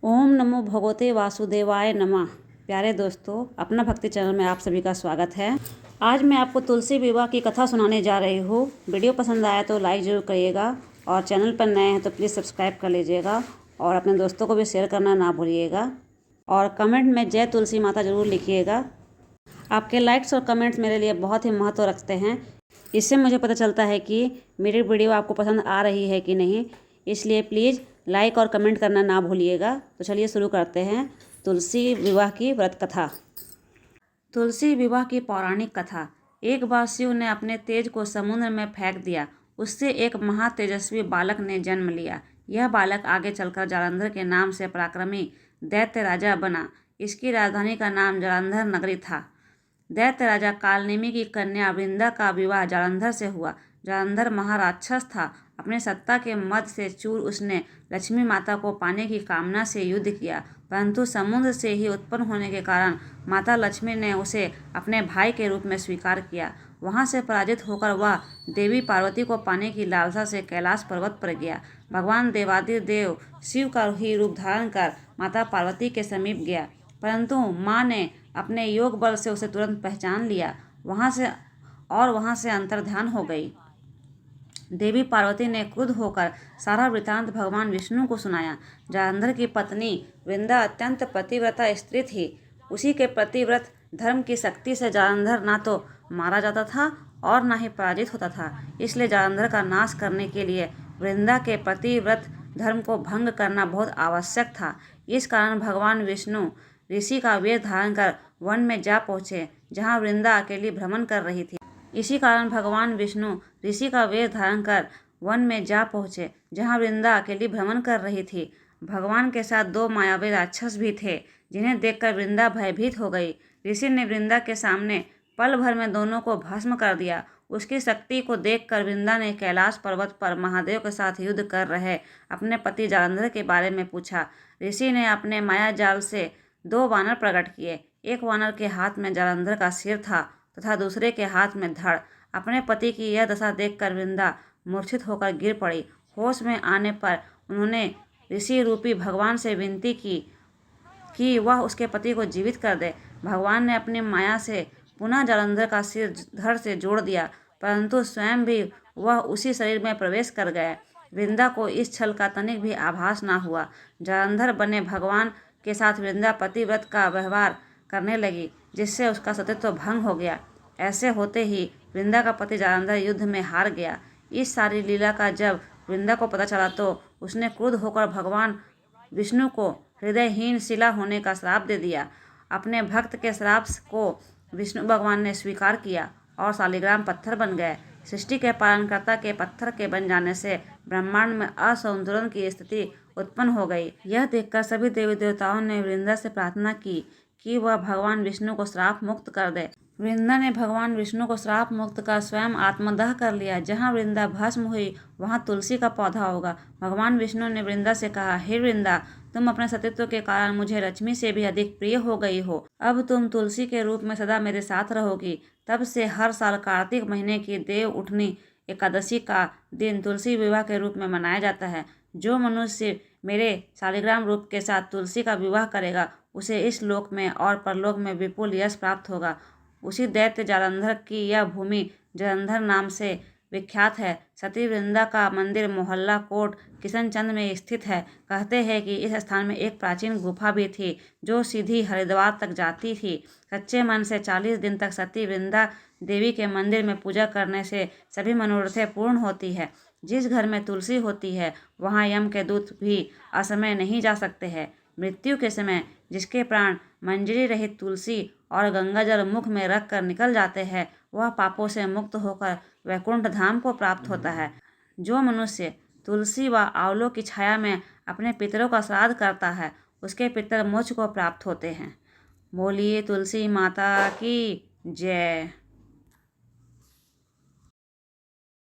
ओम नमो भगवते वासुदेवाय नमः। प्यारे दोस्तों, अपना भक्ति चैनल में आप सभी का स्वागत है। आज मैं आपको तुलसी विवाह की कथा सुनाने जा रही हूँ। वीडियो पसंद आया तो लाइक ज़रूर करिएगा और चैनल पर नए हैं तो प्लीज़ सब्सक्राइब कर लीजिएगा और अपने दोस्तों को भी शेयर करना ना भूलिएगा और कमेंट में जय तुलसी माता ज़रूर लिखिएगा। आपके लाइक्स और कमेंट्स मेरे लिए बहुत ही महत्व रखते हैं। इससे मुझे पता चलता है कि मेरी वीडियो आपको पसंद आ रही है कि नहीं, इसलिए प्लीज़ लाइक और कमेंट करना ना भूलिएगा। तो चलिए शुरू करते हैं तुलसी विवाह की व्रत कथा। तुलसी विवाह की पौराणिक कथा। एक बार शिव ने अपने तेज को समुद्र में फेंक दिया। उससे एक महातेजस्वी बालक ने जन्म लिया। यह बालक आगे चलकर जालंधर के नाम से पराक्रमी दैत्य राजा बना। इसकी राजधानी का नाम जालंधर नगरी था। दैत्य राजा कालनेमी की कन्या वृंदा का विवाह जालंधर से हुआ। जालंधर महाराक्षस था। अपने सत्ता के मद से चूर उसने लक्ष्मी माता को पाने की कामना से युद्ध किया, परंतु समुद्र से ही उत्पन्न होने के कारण माता लक्ष्मी ने उसे अपने भाई के रूप में स्वीकार किया। वहां से पराजित होकर वह देवी पार्वती को पाने की लालसा से कैलाश पर्वत पर गया। भगवान देवादिदेव शिव का ही रूप धारण कर माता पार्वती के समीप गया, परंतु माँ ने अपने योग बल से उसे तुरंत पहचान लिया। वहां से अंतर्ध्यान हो गई। देवी पार्वती ने क्रुद्ध होकर सारा वृतांत भगवान विष्णु को सुनाया। जालंधर की पत्नी वृंदा अत्यंत पतिव्रता स्त्री थी। उसी के पतिव्रत धर्म की शक्ति से जालंधर ना तो मारा जाता था और ना ही पराजित होता था। इसलिए जालंधर का नाश करने के लिए वृंदा के पतिव्रत धर्म को भंग करना बहुत आवश्यक था। इस कारण भगवान विष्णु ऋषि का वेश धारण कर वन में जा पहुँचे, जहाँ वृंदा अकेली भ्रमण कर रही थी। इसी कारण भगवान विष्णु ऋषि का वेश धारण कर वन में जा पहुँचे, जहाँ वृंदा अकेली भ्रमण कर रही थी। भगवान के साथ दो मायावी राक्षस भी थे, जिन्हें देखकर वृंदा भयभीत हो गई। ऋषि ने वृंदा के सामने पल भर में दोनों को भस्म कर दिया। उसकी शक्ति को देखकर वृंदा ने कैलाश पर्वत पर महादेव के साथ युद्ध कर रहे अपने पति जालंधर के बारे में पूछा। ऋषि ने अपने माया जाल से दो वानर प्रकट किए। एक वानर के हाथ में जालंधर का सिर था तथा दूसरे के हाथ में धड़। अपने पति की यह दशा देखकर वृंदा मूर्छित होकर गिर पड़ी। होश में आने पर उन्होंने ऋषि रूपी भगवान से विनती की कि वह उसके पति को जीवित कर दे। भगवान ने अपनी माया से पुनः जालंधर का सिर धड़ से जोड़ दिया, परंतु स्वयं भी वह उसी शरीर में प्रवेश कर गए। वृंदा को इस छल का तनिक भी आभास न हुआ। जालंधर बने भगवान के साथ वृंदा पतिव्रत का व्यवहार करने लगी, जिससे उसका सतीत्व भंग हो गया। ऐसे होते ही वृंदा का पति जालंधर युद्ध में हार गया। इस सारी लीला का जब वृंदा को पता चला तो उसने क्रुद्ध होकर भगवान विष्णु को हृदयहीन शिला होने का श्राप दे दिया। अपने भक्त के श्राप को विष्णु भगवान ने स्वीकार किया और शालिग्राम पत्थर बन गए। सृष्टि के पालनकर्ता के पत्थर के बन जाने से ब्रह्मांड में असंतुलन की स्थिति उत्पन्न हो गई। यह देखकर सभी देवी देवताओं ने वृंदा से प्रार्थना की कि वह भगवान विष्णु को श्राप मुक्त कर दे। वृंदा ने भगवान विष्णु को श्राप मुक्त कर स्वयं आत्मदाह कर लिया। जहाँ वृंदा भस्म हुई वहाँ तुलसी का पौधा होगा। भगवान विष्णु ने वृंदा से कहा, हे वृंदा, तुम अपने सतीत्व के कारण मुझे लक्ष्मी से भी अधिक प्रिय हो गई हो। अब तुम तुलसी के रूप में सदा मेरे साथ रहोगी। तब से हर साल कार्तिक महीने की देव उठनी एकादशी का दिन तुलसी विवाह के रूप में मनाया जाता है। जो मनुष्य मेरे शालिग्राम रूप के साथ तुलसी का विवाह करेगा, उसे इस लोक में और परलोक में विपुल यश प्राप्त होगा। उसी दैत्य जालंधर की यह भूमि जालंधर नाम से विख्यात है। सती वृंदा का मंदिर मोहल्ला कोट किशनचंद में स्थित है। कहते हैं कि इस स्थान में एक प्राचीन गुफा भी थी, जो सीधी हरिद्वार तक जाती थी। सच्चे मन से 40 दिन तक सती वृंदा देवी के मंदिर में पूजा करने से सभी मनोरथें पूर्ण होती है। जिस घर में तुलसी होती है, वहाँ यम के दूत भी असमय नहीं जा सकते हैं। मृत्यु के समय जिसके प्राण मंजरी रहित तुलसी और गंगाजल मुख में रख कर निकल जाते हैं, वह पापों से मुक्त होकर वैकुंठ धाम को प्राप्त होता है। जो मनुष्य तुलसी व आंवलों की छाया में अपने पितरों का श्राद्ध करता है, उसके पितर मोक्ष को प्राप्त होते हैं। बोलिए तुलसी माता की जय।